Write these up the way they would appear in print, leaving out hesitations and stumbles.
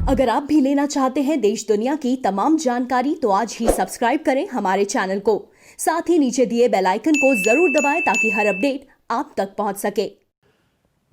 अगर आप भी लेना चाहते हैं देश दुनिया की तमाम जानकारी तो आज ही सब्सक्राइब करें हमारे चैनल को। साथ ही नीचे दिए बेल आइकन को जरूर दबाएं ताकि हर अपडेट आप तक पहुंच सके।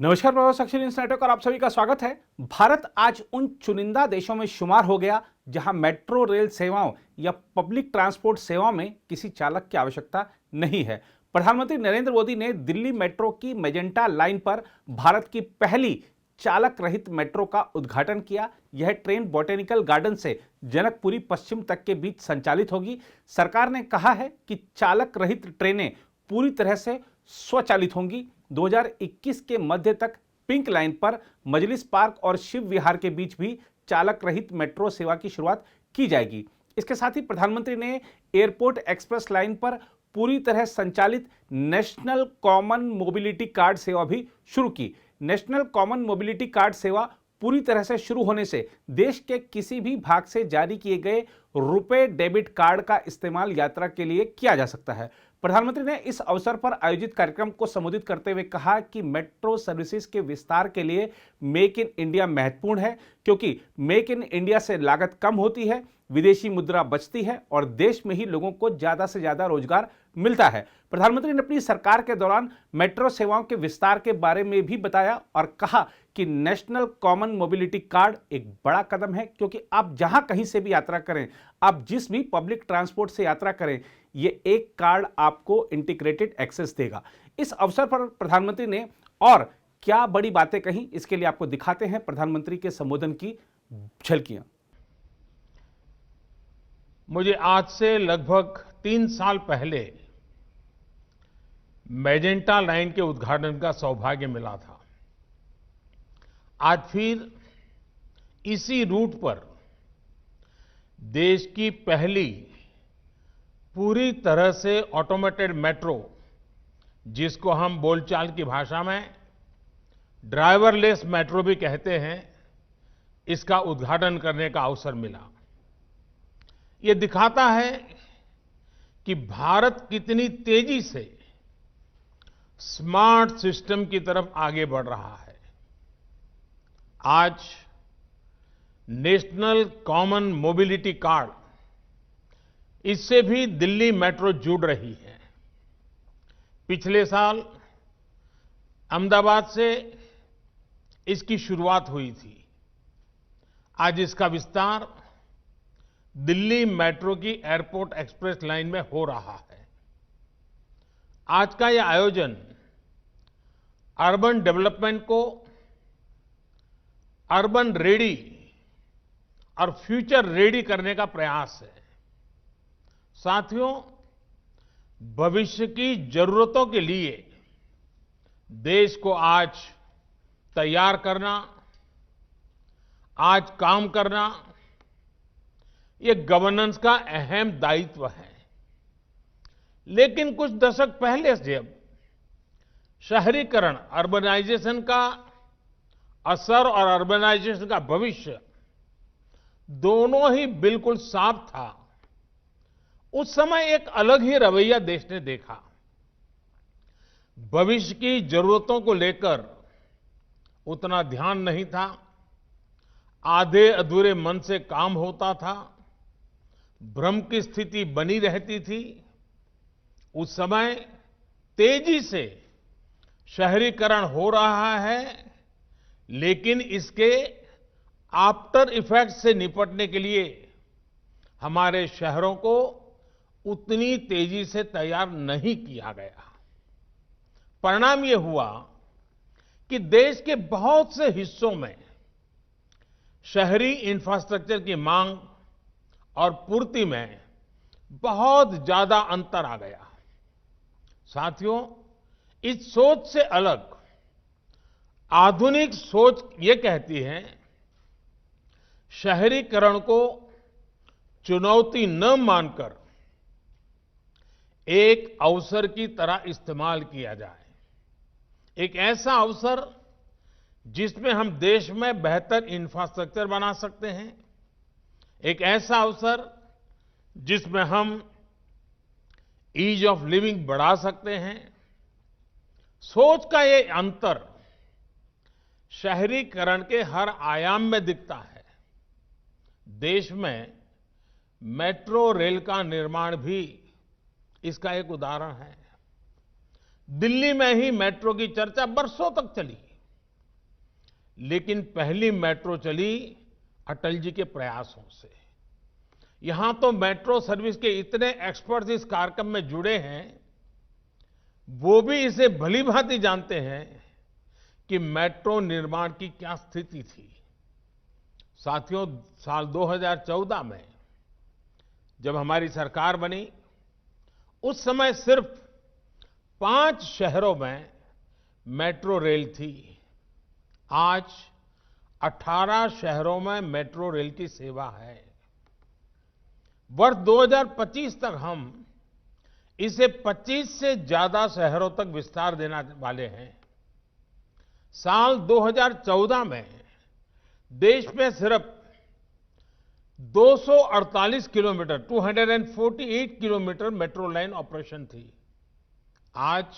नमस्कार, प्रभास अक्षर न्यूज नेटवर्क और आप सभी का स्वागत है। भारत आज उन चुनिंदा देशों में शुमार हो गया जहां मेट्रो रेल सेवाओं या पब्लिक ट्रांसपोर्ट सेवाओं में किसी चालक की आवश्यकता नहीं है। प्रधानमंत्री नरेंद्र मोदी ने दिल्ली मेट्रो की मेजेंटा लाइन पर भारत की पहली चालक रहित मेट्रो का उद्घाटन किया। यह ट्रेन बोटेनिकल गार्डन से जनकपुरी पश्चिम तक के बीच संचालित होगी। सरकार ने कहा है कि चालक रहित ट्रेनें पूरी तरह से स्वचालित होंगी। 2021 के मध्य तक पिंक लाइन पर मजलिस पार्क और शिव विहार के बीच भी चालक रहित मेट्रो सेवा की शुरुआत की जाएगी। इसके साथ ही प्रधानमंत्री ने एयरपोर्ट एक्सप्रेस लाइन पर पूरी तरह संचालित नेशनल कॉमन मोबिलिटी कार्ड सेवा भी शुरू की। नेशनल कॉमन मोबिलिटी कार्ड सेवा पूरी तरह से शुरू होने से देश के किसी भी भाग से जारी किए गए रुपे डेबिट कार्ड का इस्तेमाल यात्रा के लिए किया जा सकता है। प्रधानमंत्री ने इस अवसर पर आयोजित कार्यक्रम को संबोधित करते हुए कहा कि मेट्रो सर्विसेज के विस्तार के लिए मेक इन इंडिया महत्वपूर्ण है, क्योंकि मेक इन इंडिया से लागत कम होती है, विदेशी मुद्रा बचती है और देश में ही लोगों को ज्यादा से ज्यादा रोजगार मिलता है। प्रधानमंत्री ने अपनी सरकार के दौरान मेट्रो सेवाओं के विस्तार के बारे में भी बताया और कहा कि नेशनल कॉमन मोबिलिटी कार्ड एक बड़ा कदम है, क्योंकि आप जहां कहीं से भी यात्रा करें, आप जिस भी पब्लिक ट्रांसपोर्ट से यात्रा करें, ये एक कार्ड आपको इंटीग्रेटेड एक्सेस देगा। इस अवसर पर प्रधानमंत्री ने और क्या बड़ी बातें कही, इसके लिए आपको दिखाते हैं प्रधानमंत्री के संबोधन की झलकियां। मुझे आज से लगभग 3 साल पहले मेजेंटा लाइन के उद्घाटन का सौभाग्य मिला था। आज फिर इसी रूट पर देश की पहली पूरी तरह से ऑटोमेटेड मेट्रो, जिसको हम बोलचाल की भाषा में ड्राइवरलेस मेट्रो भी कहते हैं, इसका उद्घाटन करने का अवसर मिला। ये दिखाता है कि भारत कितनी तेजी से स्मार्ट सिस्टम की तरफ आगे बढ़ रहा है। आज नेशनल कॉमन मोबिलिटी कार्ड, इससे भी दिल्ली मेट्रो जुड़ रही है। पिछले साल अहमदाबाद से इसकी शुरुआत हुई थी। आज इसका विस्तार दिल्ली मेट्रो की एयरपोर्ट एक्सप्रेस लाइन में हो रहा है। आज का यह आयोजन अर्बन डेवलपमेंट को अर्बन रेडी और फ्यूचर रेडी करने का प्रयास है। साथियों, भविष्य की जरूरतों के लिए देश को आज तैयार करना, आज काम करना, ये गवर्नेंस का अहम दायित्व है। लेकिन कुछ दशक पहले से जब शहरीकरण, अर्बनाइजेशन का असर और अर्बनाइजेशन का भविष्य दोनों ही बिल्कुल साफ था, उस समय एक अलग ही रवैया देश ने देखा। भविष्य की जरूरतों को लेकर उतना ध्यान नहीं था, आधे अधूरे मन से काम होता था, भ्रम की स्थिति बनी रहती थी। उस समय तेजी से शहरीकरण हो रहा है, लेकिन इसके आफ्टर इफेक्ट्स से निपटने के लिए हमारे शहरों को उतनी तेजी से तैयार नहीं किया गया। परिणाम यह हुआ कि देश के बहुत से हिस्सों में शहरी इंफ्रास्ट्रक्चर की मांग और पूर्ति में बहुत ज्यादा अंतर आ गया। साथियों, इस सोच से अलग आधुनिक सोच ये कहती है, शहरीकरण को चुनौती न मानकर एक अवसर की तरह इस्तेमाल किया जाए। एक ऐसा अवसर जिसमें हम देश में बेहतर इंफ्रास्ट्रक्चर बना सकते हैं, एक ऐसा अवसर जिसमें हम ईज ऑफ लिविंग बढ़ा सकते हैं। सोच का ये अंतर शहरीकरण के हर आयाम में दिखता है। देश में मेट्रो रेल का निर्माण भी इसका एक उदाहरण है। दिल्ली में ही मेट्रो की चर्चा बरसों तक चली, लेकिन पहली मेट्रो चली अटल जी के प्रयासों से। यहां तो मेट्रो सर्विस के इतने एक्सपर्ट्स इस कार्यक्रम में जुड़े हैं, वो भी इसे भलीभांति जानते हैं कि मेट्रो निर्माण की क्या स्थिति थी। साथियों, साल 2014 में जब हमारी सरकार बनी, उस समय सिर्फ 5 शहरों में मेट्रो रेल थी। आज 18 शहरों में मेट्रो रेल की सेवा है। वर्ष 2025 तक हम इसे 25 से ज्यादा शहरों तक विस्तार देने वाले हैं। साल 2014 में देश में सिर्फ 248 kilometre 248 kilometre metro line operation थी। आज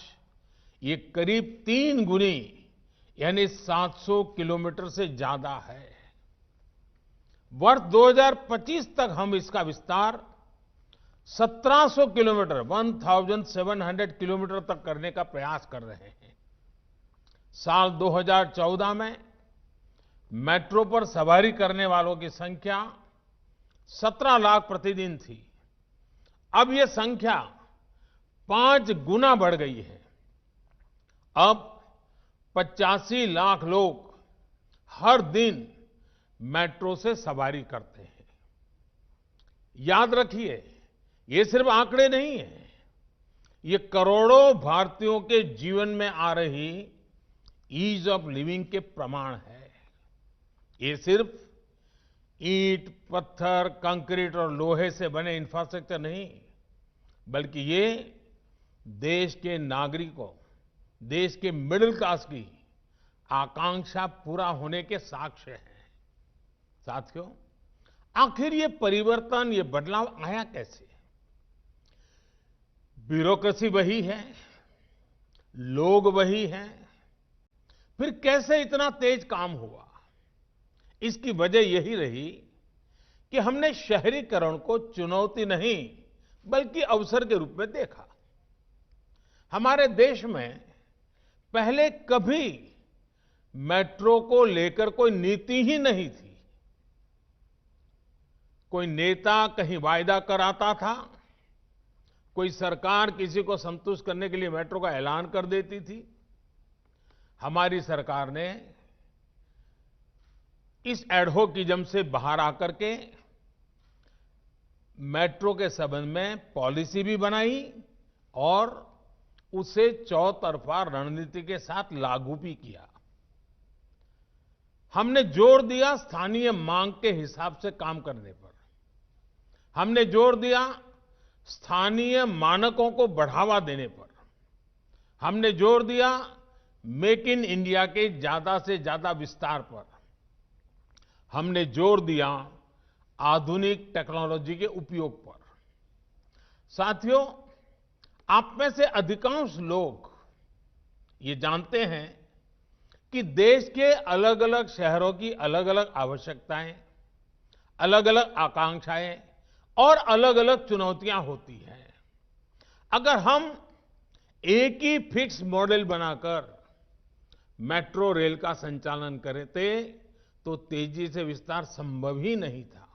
ये करीब 3 गुनी यानी 700 किलोमीटर से ज्यादा है। वर्ष 2025 तक हम इसका विस्तार 1700 किलोमीटर 1700 किलोमीटर तक करने का प्रयास कर रहे हैं। साल 2014 में मेट्रो पर सवारी करने वालों की संख्या 17 लाख प्रतिदिन थी। अब यह संख्या 5 गुना बढ़ गई है। अब 85 लाख लोग हर दिन मेट्रो से सवारी करते हैं। याद रखिए, ये सिर्फ आंकड़े नहीं हैं, ये करोड़ों भारतीयों के जीवन में आ रही ईज ऑफ लिविंग के प्रमाण है। ये सिर्फ ईंट, पत्थर, कंक्रीट और लोहे से बने इंफ्रास्ट्रक्चर नहीं, बल्कि ये देश के नागरिकों, देश के मिडिल क्लास की आकांक्षा पूरा होने के साक्ष्य हैं। साथियों, आखिर ये परिवर्तन, ये बदलाव आया कैसे? ब्यूरोक्रेसी वही है, लोग वही हैं, फिर कैसे इतना तेज काम हुआ? इसकी वजह यही रही कि हमने शहरीकरण को चुनौती नहीं बल्कि अवसर के रूप में देखा। हमारे देश में पहले कभी मेट्रो को लेकर कोई नीति ही नहीं थी। कोई नेता कहीं वायदा कराता था, कोई सरकार किसी को संतुष्ट करने के लिए मेट्रो का ऐलान कर देती थी। हमारी सरकार ने इस एडहोकिज्म से बाहर आकर के मेट्रो के संबंध में पॉलिसी भी बनाई और उसे चौतरफा रणनीति के साथ लागू भी किया। हमने जोर दिया स्थानीय मांग के हिसाब से काम करने पर। हमने जोर दिया स्थानीय मानकों को बढ़ावा देने पर। हमने जोर दिया मेक इन इंडिया के ज्यादा से ज्यादा विस्तार पर। हमने जोर दिया आधुनिक टेक्नोलॉजी के उपयोग पर। साथियों, आप में से अधिकांश लोग ये जानते हैं कि देश के अलग अलग शहरों की अलग अलग आवश्यकताएं, अलग अलग आकांक्षाएं और अलग अलग चुनौतियां होती हैं। अगर हम एक ही फिक्स मॉडल बनाकर मेट्रो रेल का संचालन करते तो तेजी से विस्तार संभव ही नहीं था।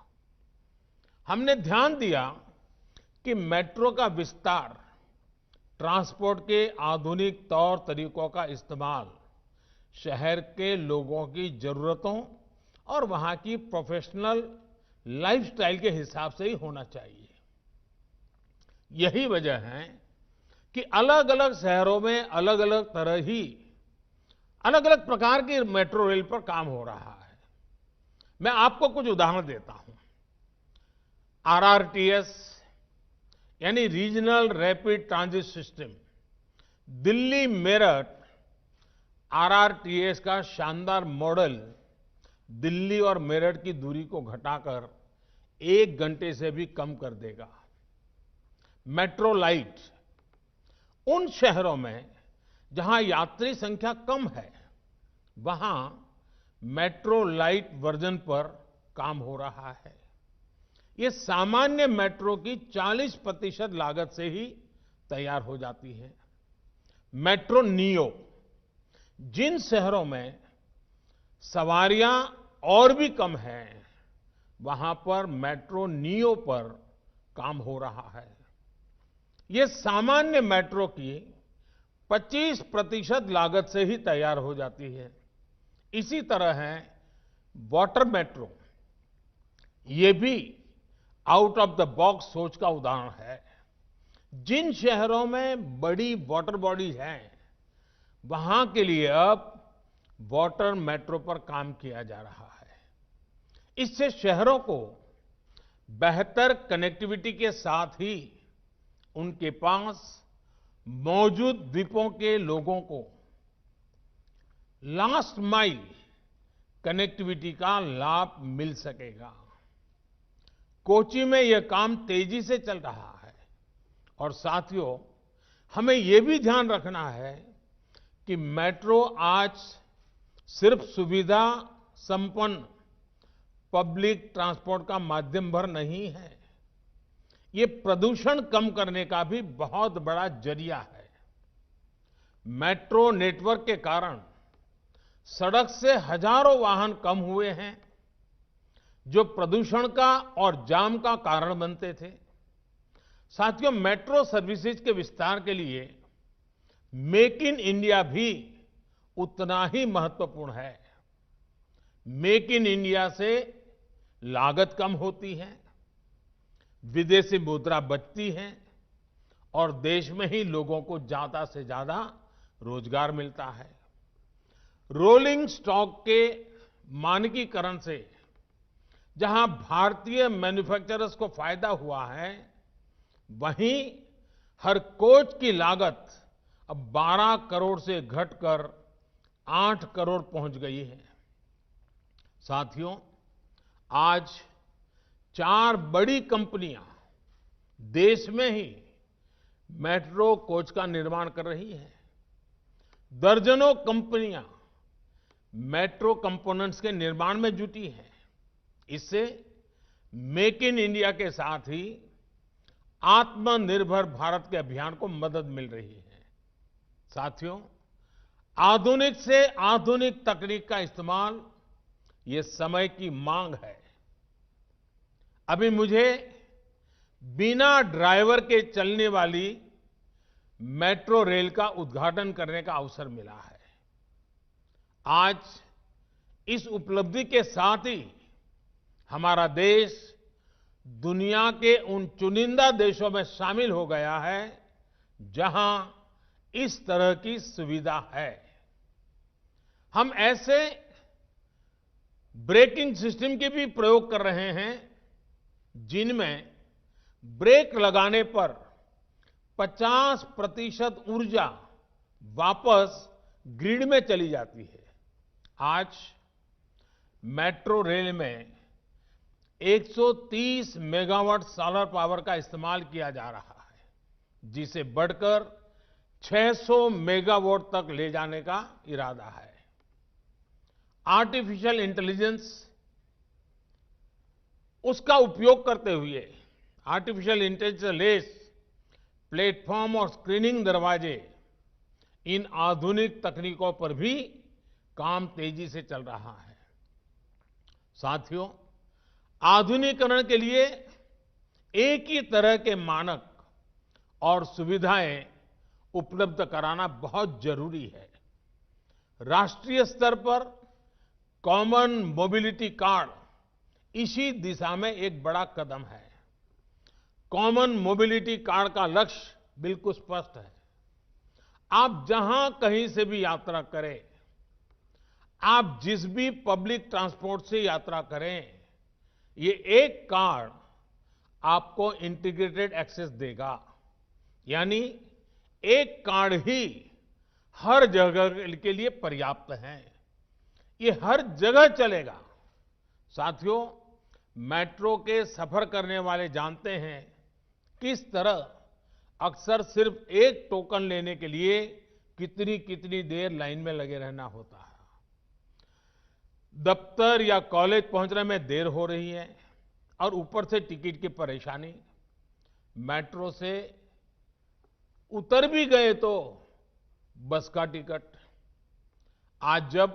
हमने ध्यान दिया कि मेट्रो का विस्तार, ट्रांसपोर्ट के आधुनिक तौर तरीकों का इस्तेमाल शहर के लोगों की जरूरतों और वहां की प्रोफेशनल लाइफस्टाइल के हिसाब से ही होना चाहिए। यही वजह है कि अलग अलग शहरों में अलग अलग तरह ही अलग अलग प्रकार की मेट्रो रेल पर काम हो रहा है। मैं आपको कुछ उदाहरण देता हूं। आरआरटीएस यानी regional rapid transit system, Delhi Meerut RRTS का शानदार मॉडल दिल्ली और मेरठ की दूरी को घटाकर 1 घंटे से भी कम कर देगा। मेट्रो लाइट उन शहरों में जहां यात्री संख्या कम है, वहां मेट्रो लाइट वर्जन पर काम हो रहा है। ये सामान्य मेट्रो की 40% लागत से ही तैयार हो जाती है। मेट्रो नियो, जिन शहरों में सवारियां और भी कम हैं, वहां पर मेट्रो नियो पर काम हो रहा है। ये सामान्य मेट्रो की 25% लागत से ही तैयार हो जाती है। इसी तरह है वाटर मेट्रो, ये भी आउट ऑफ द बॉक्स सोच का उदाहरण है। जिन शहरों में बड़ी वाटर बॉडीज हैं, वहां के लिए अब वाटर मेट्रो पर काम किया जा रहा है। इससे शहरों को बेहतर कनेक्टिविटी के साथ ही उनके पास मौजूद द्वीपों के लोगों को लास्ट माइल कनेक्टिविटी का लाभ मिल सकेगा। कोच्चि में यह काम तेजी से चल रहा है और साथियों, हमें यह भी ध्यान रखना है कि मेट्रो आज सिर्फ सुविधा संपन्न पब्लिक ट्रांसपोर्ट का माध्यम भर नहीं है, ये प्रदूषण कम करने का भी बहुत बड़ा जरिया है। मेट्रो नेटवर्क के कारण सड़क से हजारों वाहन कम हुए हैं, जो प्रदूषण का और जाम का कारण बनते थे। साथियों, मेट्रो सर्विसेज के विस्तार के लिए मेक इन इंडिया भी उतना ही महत्वपूर्ण है। मेक इन इंडिया से लागत कम होती है, विदेशी मुद्रा बचती है और देश में ही लोगों को ज्यादा से ज्यादा रोजगार मिलता है। रोलिंग स्टॉक के मानकीकरण से जहां भारतीय मैन्युफैक्चरर्स को फायदा हुआ है, वहीं हर कोच की लागत अब 12 करोड़ से घटकर 8 करोड़ पहुंच गई है। साथियों, आज 4 बड़ी कंपनियां देश में ही मेट्रो कोच का निर्माण कर रही हैं। दर्जनों कंपनियां मेट्रो कंपोनेंट्स के निर्माण में जुटी हैं। इससे मेक इन इंडिया के साथ ही आत्मनिर्भर भारत के अभियान को मदद मिल रही है। साथियों, आधुनिक से आधुनिक तकनीक का इस्तेमाल ये समय की मांग है। अभी मुझे बिना ड्राइवर के चलने वाली मेट्रो रेल का उद्घाटन करने का अवसर मिला है। आज इस उपलब्धि के साथ ही हमारा देश दुनिया के उन चुनिंदा देशों में शामिल हो गया है जहां इस तरह की सुविधा है। हम ऐसे ब्रेकिंग सिस्टम के भी प्रयोग कर रहे हैं जिनमें ब्रेक लगाने पर 50% ऊर्जा वापस ग्रिड में चली जाती है। आज मेट्रो रेल में 130 मेगावाट सोलर पावर का इस्तेमाल किया जा रहा है, जिसे बढ़कर 600 मेगावाट तक ले जाने का इरादा है। आर्टिफिशियल इंटेलिजेंस उसका उपयोग करते हुए आर्टिफिशियल इंटेलिजेंस लेस प्लेटफॉर्म और स्क्रीनिंग दरवाजे, इन आधुनिक तकनीकों पर भी काम तेजी से चल रहा है। साथियों, आधुनिकीकरण के लिए एक ही तरह के मानक और सुविधाएं उपलब्ध कराना बहुत जरूरी है। राष्ट्रीय स्तर पर कॉमन मोबिलिटी कार्ड इसी दिशा में एक बड़ा कदम है। कॉमन मोबिलिटी कार्ड का लक्ष्य बिल्कुल स्पष्ट है। आप जहां कहीं से भी यात्रा करें, आप जिस भी पब्लिक ट्रांसपोर्ट से यात्रा करें, ये एक कार्ड आपको इंटीग्रेटेड एक्सेस देगा। यानी एक कार्ड ही हर जगह के लिए पर्याप्त है। ये हर जगह चलेगा। साथियों, मेट्रो के सफर करने वाले जानते हैं किस तरह अक्सर सिर्फ एक टोकन लेने के लिए कितनी कितनी देर लाइन में लगे रहना होता है। दफ्तर या कॉलेज पहुंचने में देर हो रही है और ऊपर से टिकट की परेशानी। मेट्रो से उतर भी गए तो बस का टिकट। आज जब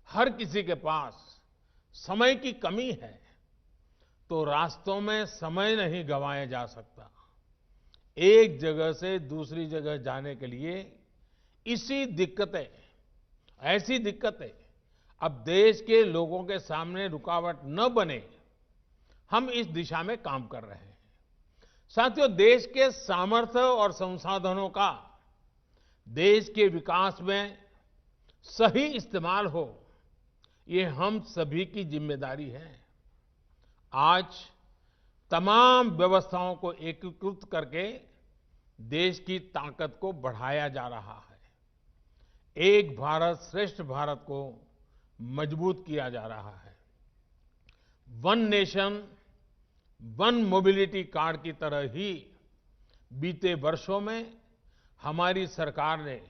हर किसी के पास समय की कमी है तो रास्तों में समय नहीं गंवाया जा सकता। एक जगह से दूसरी जगह जाने के लिए ऐसी दिक्कतें अब देश के लोगों के सामने रुकावट न बने, हम इस दिशा में काम कर रहे हैं। साथियों, देश के सामर्थ्य और संसाधनों का देश के विकास में सही इस्तेमाल हो, ये हम सभी की जिम्मेदारी है। आज तमाम व्यवस्थाओं को एकीकृत करके देश की ताकत को बढ़ाया जा रहा है। एक भारत श्रेष्ठ भारत को मजबूत किया जा रहा है। One nation one mobility card की तरह ही बीते वर्षों में हमारी सरकार ने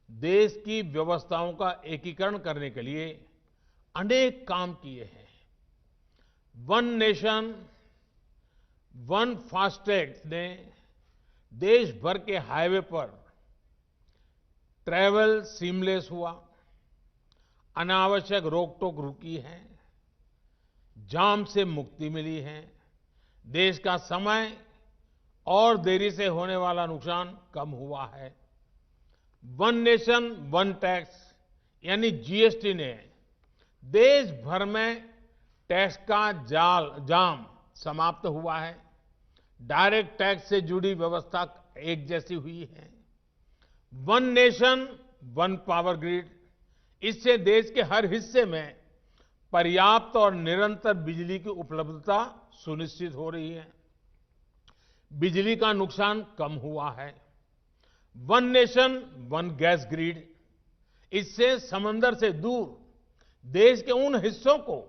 देश की व्यवस्थाओं का एकीकरण करने के लिए अनेक काम किए हैं। वन नेशन वन फास्टैग ने देश भर के हाईवे पर ट्रैवल सीमलेस हुआ, अनावश्यक रोक टोक रुकी है, जाम से मुक्ति मिली है, देश का समय और देरी से होने वाला नुकसान कम हुआ है। वन नेशन वन टैक्स यानी जीएसटी ने देश भर में टैक्स का जाम समाप्त हुआ है। डायरेक्ट टैक्स से जुड़ी व्यवस्था एक जैसी हुई है। One nation one power grid, इससे देश के हर हिस्से में पर्याप्त और निरंतर बिजली की उपलब्धता सुनिश्चित हो रही है। बिजली का नुकसान कम हुआ है। One nation one gas grid, इससे समंदर से दूर देश के उन हिस्सों को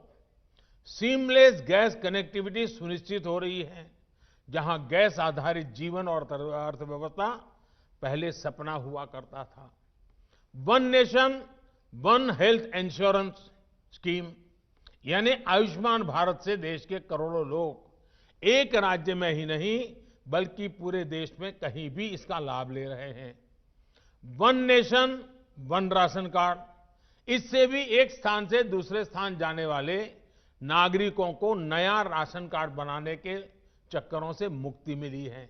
सीमलेस गैस कनेक्टिविटी सुनिश्चित हो रही है जहां गैस आधारित जीवन और अर्थव्यवस्था पहले सपना हुआ करता था। One nation one health insurance scheme यानी आयुष्मान भारत से देश के करोड़ों लोग एक राज्य में ही नहीं बल्कि पूरे देश में कहीं भी इसका लाभ ले रहे हैं। One nation one ration card, इससे भी एक स्थान से दूसरे स्थान जाने वाले नागरिकों को नया राशन कार्ड बनाने के चक्करों से मुक्ति मिली है।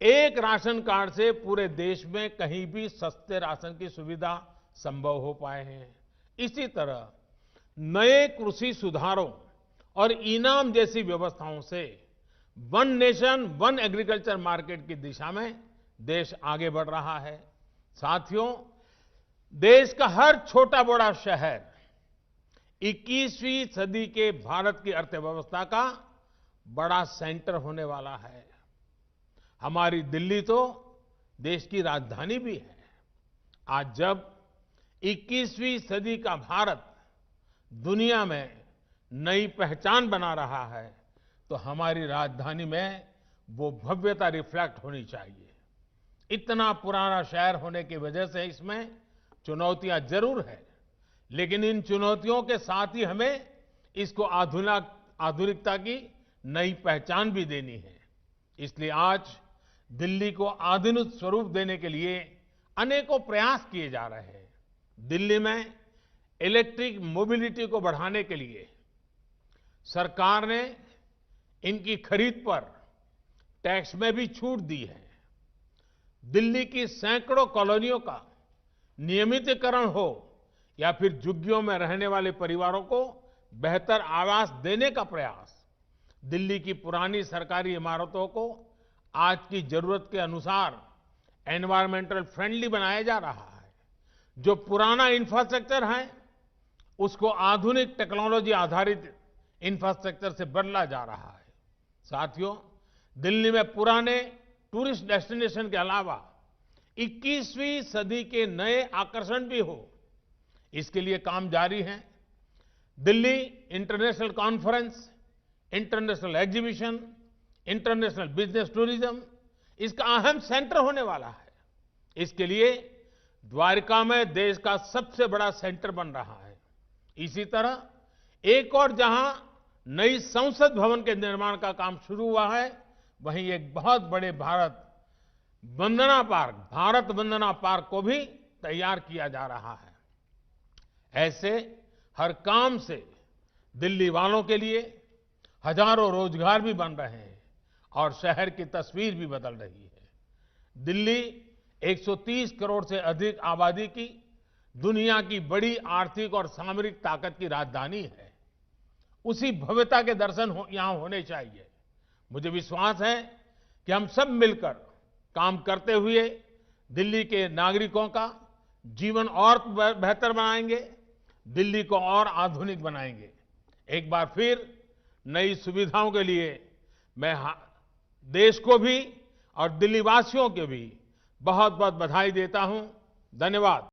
एक राशन कार्ड से पूरे देश में कहीं भी सस्ते राशन की सुविधा संभव हो पाए हैं। इसी तरह नए कृषि सुधारों और इनाम जैसी व्यवस्थाओं से one nation one agriculture market की दिशा में देश आगे बढ़ रहा है। साथियों, देश का हर छोटा बड़ा शहर 21वीं सदी के भारत की अर्थव्यवस्था का बड़ा सेंटर होने वाला है। हमारी दिल्ली तो देश की राजधानी भी है। आज जब 21वीं सदी का भारत दुनिया में नई पहचान बना रहा है तो हमारी राजधानी में वो भव्यता रिफ्लेक्ट होनी चाहिए। इतना पुराना शहर होने की वजह से इसमें चुनौतियां जरूर है, लेकिन इन चुनौतियों के साथ ही हमें इसको आधुनिकता की नई पहचान भी देनी है। इसलिए आज दिल्ली को आधुनिक स्वरूप देने के लिए अनेकों प्रयास किए जा रहे हैं। दिल्ली में इलेक्ट्रिक मोबिलिटी को बढ़ाने के लिए सरकार ने इनकी खरीद पर टैक्स में भी छूट दी है। दिल्ली की सैकड़ों कॉलोनियों का नियमितीकरण हो या फिर झुग्गियों में रहने वाले परिवारों को बेहतर आवास देने का प्रयास, दिल्ली की पुरानी सरकारी इमारतों को आज की जरूरत के अनुसार एनवायरमेंटल फ्रेंडली बनाया जा रहा है। जो पुराना इंफ्रास्ट्रक्चर है उसको आधुनिक टेक्नोलॉजी आधारित इंफ्रास्ट्रक्चर से बदला जा रहा है। साथियों, दिल्ली में पुराने टूरिस्ट डेस्टिनेशन के अलावा 21वीं सदी के नए आकर्षण भी हो, इसके लिए काम जारी है। Delhi international conference, international exhibition, international business tourism इसका अहम सेंटर होने वाला है। इसके लिए द्वारका में देश का सबसे बड़ा सेंटर बन रहा है। इसी तरह एक और जहां नई संसद भवन के निर्माण का काम शुरू हुआ है, वहीं एक बहुत बड़े भारत वंदना पार्क को भी तैयार किया जा रहा है। ऐसे हर काम से दिल्ली वालों के लिए हजारों रोजगार भी बन रहे हैं और शहर की तस्वीर भी बदल रही है। दिल्ली 130 करोड़ से अधिक आबादी की दुनिया की बड़ी आर्थिक और सामरिक ताकत की राजधानी है। उसी भव्यता के दर्शन यहां होने चाहिए। मुझे विश्वास है कि हम सब मिलकर काम करते हुए दिल्ली के नागरिकों का जीवन और बेहतर बनाएंगे, दिल्ली को और आधुनिक बनाएंगे। एक बार फिर नई सुविधाओं के लिए मैं देश को भी और दिल्ली वासियों को भी बहुत बहुत बधाई देता हूं। धन्यवाद।